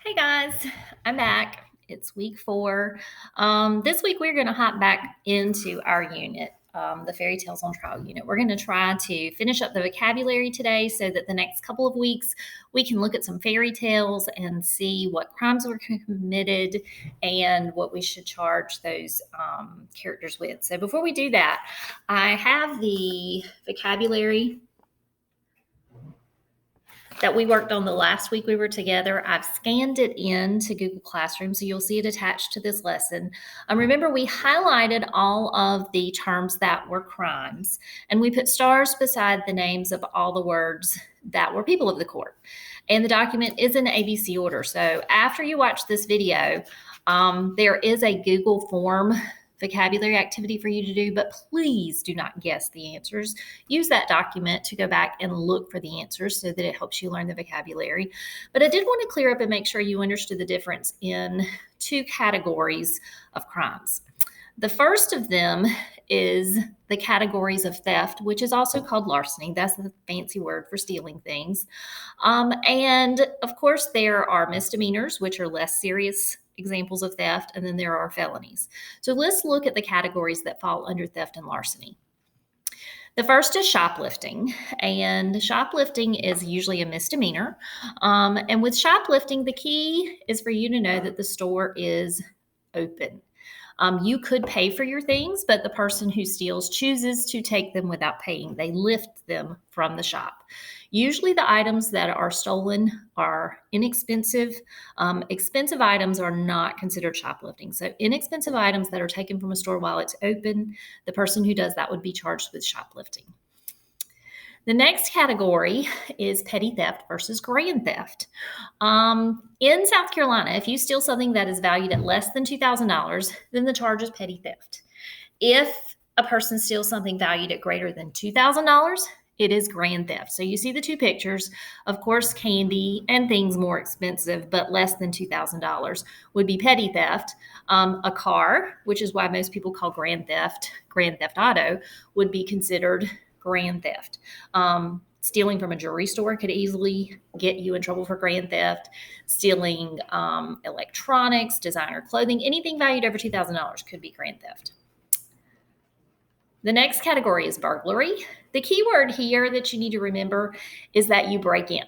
Hey guys, I'm back. It's week 4. This week we're going to hop back into our unit, the Fairy Tales on Trial unit. We're going to try to finish up the vocabulary today so that the next couple of weeks we can look at some fairy tales and see what crimes were committed and what we should charge those characters with. So before we do that, I have the vocabulary that we worked on the last week we were together. I've scanned it into Google Classroom, so you'll see it attached to this lesson. Remember, we highlighted all of the terms that were crimes, and we put stars beside the names of all the words that were people of the court. And the document is in ABC order. So after you watch this video, there is a Google form vocabulary activity for you to do, but please do not guess the answers. Use that document to go back and look for the answers so that it helps you learn the vocabulary. But I did want to clear up and make sure you understood the difference in two categories of crimes. The first of them is the categories of theft, which is also called larceny. That's the fancy word for stealing things. And of course, there are misdemeanors, which are less serious examples of theft, and then there are felonies. So let's look at the categories that fall under theft and larceny. The first is shoplifting, and shoplifting is usually a misdemeanor. And with shoplifting, the key is for you to know that the store is open. You could pay for your things, but the person who steals chooses to take them without paying. They lift them from the shop. Usually the items that are stolen are inexpensive. Expensive items are not considered shoplifting. So inexpensive items that are taken from a store while it's open, the person who does that would be charged with shoplifting. The next category is petty theft versus grand theft. In South Carolina, if you steal something that is valued at less than $2,000, then the charge is petty theft. If a person steals something valued at greater than $2,000, it is grand theft. So you see the two pictures. Of course, candy and things more expensive, but less than $2,000 would be petty theft. A car, which is why most people call grand theft auto, would be considered grand theft. Stealing from a jewelry store could easily get you in trouble for grand theft. Stealing electronics, designer clothing, anything valued over $2,000 could be grand theft. The next category is burglary. The key word here that you need to remember is that you break in.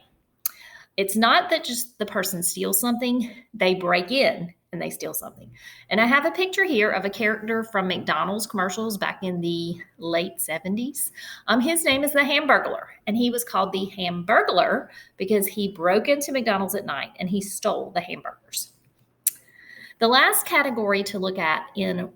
It's not that just the person steals something, they break in and they steal something. And I have a picture here of a character from McDonald's commercials back in the late 70s. His name is the Hamburglar, and he was called the Hamburglar because he broke into McDonald's at night and he stole the hamburgers. The last category to look at in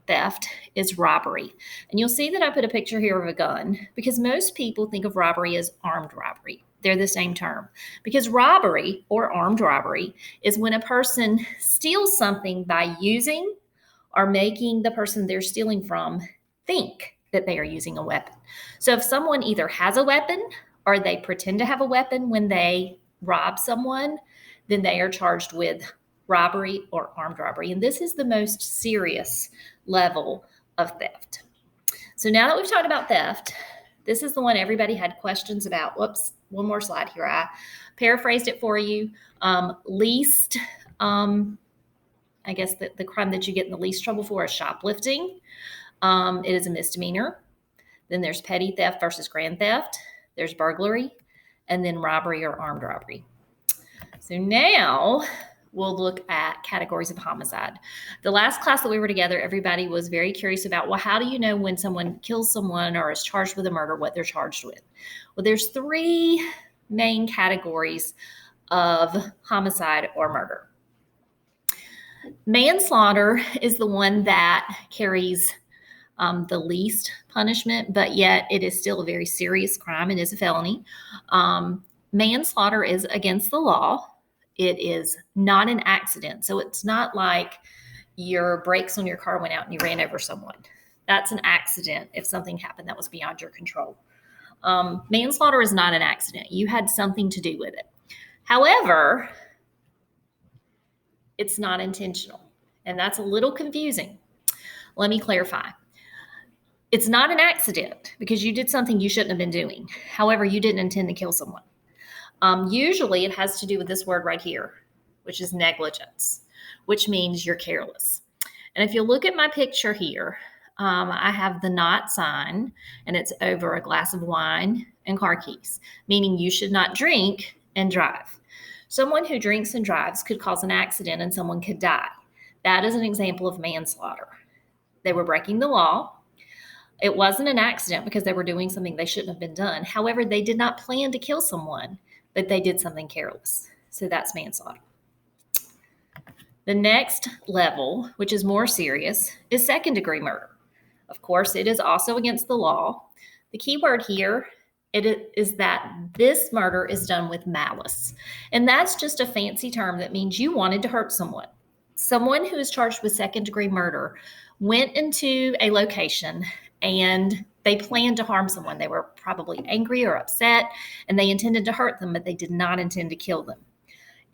theft is robbery. And you'll see that I put a picture here of a gun because most people think of robbery as armed robbery. They're the same term. Because robbery or armed robbery is when a person steals something by using or making the person they're stealing from think that they are using a weapon. So if someone either has a weapon or they pretend to have a weapon when they rob someone, then they are charged with robbery or armed robbery. And this is the most serious level of theft. So now that we've talked about theft, this is the one everybody had questions about. Whoops, one more slide here. I paraphrased it for you. Least, I guess the crime that you get in the least trouble for is shoplifting. It is a misdemeanor. Then there's petty theft versus grand theft. There's burglary, and then robbery or armed robbery. So now we'll look at categories of homicide. The last class that we were together, everybody was very curious about, well, how do you know when someone kills someone or is charged with a murder, what they're charged with? Well, there's 3 main categories of homicide or murder. Manslaughter is the one that carries the least punishment, but yet it is still a very serious crime. It is a felony. Manslaughter is against the law. It is not an accident. So it's not like your brakes on your car went out and you ran over someone. That's an accident if something happened that was beyond your control. Manslaughter is not an accident. You had something to do with it. However, it's not intentional. And that's a little confusing. Let me clarify. It's not an accident because you did something you shouldn't have been doing. However, you didn't intend to kill someone. Usually it has to do with this word right here, which is negligence, which means you're careless. And if you look at my picture here, I have the not sign, and it's over a glass of wine and car keys, meaning you should not drink and drive. Someone who drinks and drives could cause an accident and someone could die. That is an example of manslaughter. They were breaking the law. It wasn't an accident because they were doing something they shouldn't have been done. However, they did not plan to kill someone, but they did something careless. So that's manslaughter. The next level, which is more serious, is second-degree murder. Of course, it is also against the law. The key word here is that this murder is done with malice. And that's just a fancy term that means you wanted to hurt someone. Someone who is charged with second-degree murder went into a location and they planned to harm someone. They were probably angry or upset, and they intended to hurt them, but they did not intend to kill them.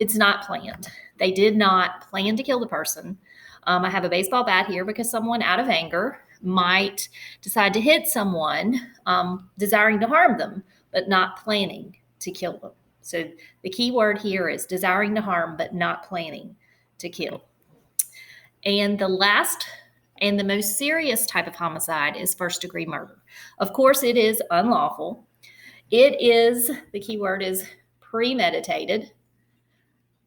It's not planned. They did not plan to kill the person. I have a baseball bat here because someone out of anger might decide to hit someone desiring to harm them, but not planning to kill them. So the key word here is desiring to harm, but not planning to kill. And the last and the most serious type of homicide is first-degree murder. Of course, it is unlawful. The key word is premeditated,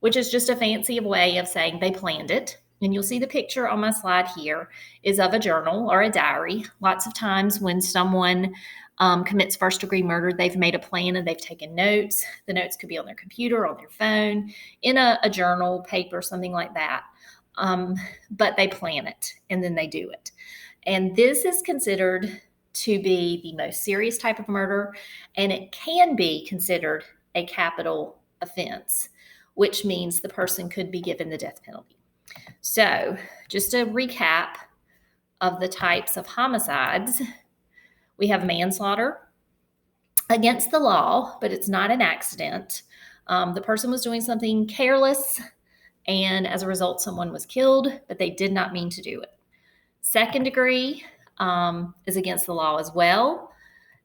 which is just a fancy way of saying they planned it. And you'll see the picture on my slide here is of a journal or a diary. Lots of times when someone commits first-degree murder, they've made a plan and they've taken notes. The notes could be on their computer, on their phone, in a journal, paper, something like that. But they plan it and then they do it. And this is considered to be the most serious type of murder, and it can be considered a capital offense, which means the person could be given the death penalty. So just a recap of the types of homicides, we have manslaughter against the law, but it's not an accident. The person was doing something careless, and as a result, someone was killed, but they did not mean to do it. Second degree is against the law as well.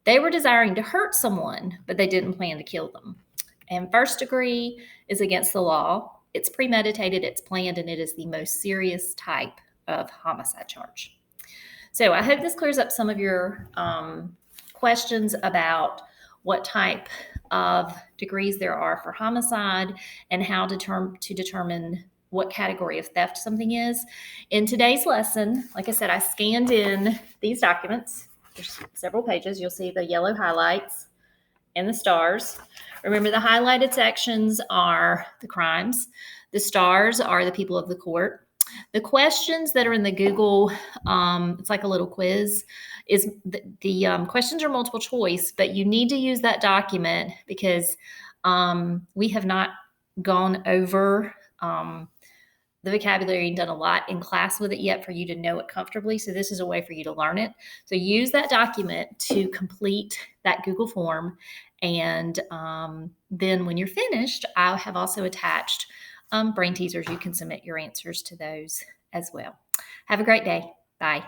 They were desiring to hurt someone, but they didn't plan to kill them. And first degree is against the law. It's premeditated, it's planned, and it is the most serious type of homicide charge. So I hope this clears up some of your questions about what type of degrees there are for homicide and how to determine what category of theft something is. In today's lesson, like I said, I scanned in these documents. There's several pages. You'll see the yellow highlights and the stars. Remember, the highlighted sections are the crimes. The stars are the people of the court. The questions that are in the Google, it's like a little quiz, is the questions are multiple choice, but you need to use that document because we have not gone over the vocabulary and done a lot in class with it yet for you to know it comfortably. So this is a way for you to learn it. So use that document to complete that Google form. And then when you're finished, I have also attached brain teasers. You can submit your answers to those as well. Have a great day. Bye.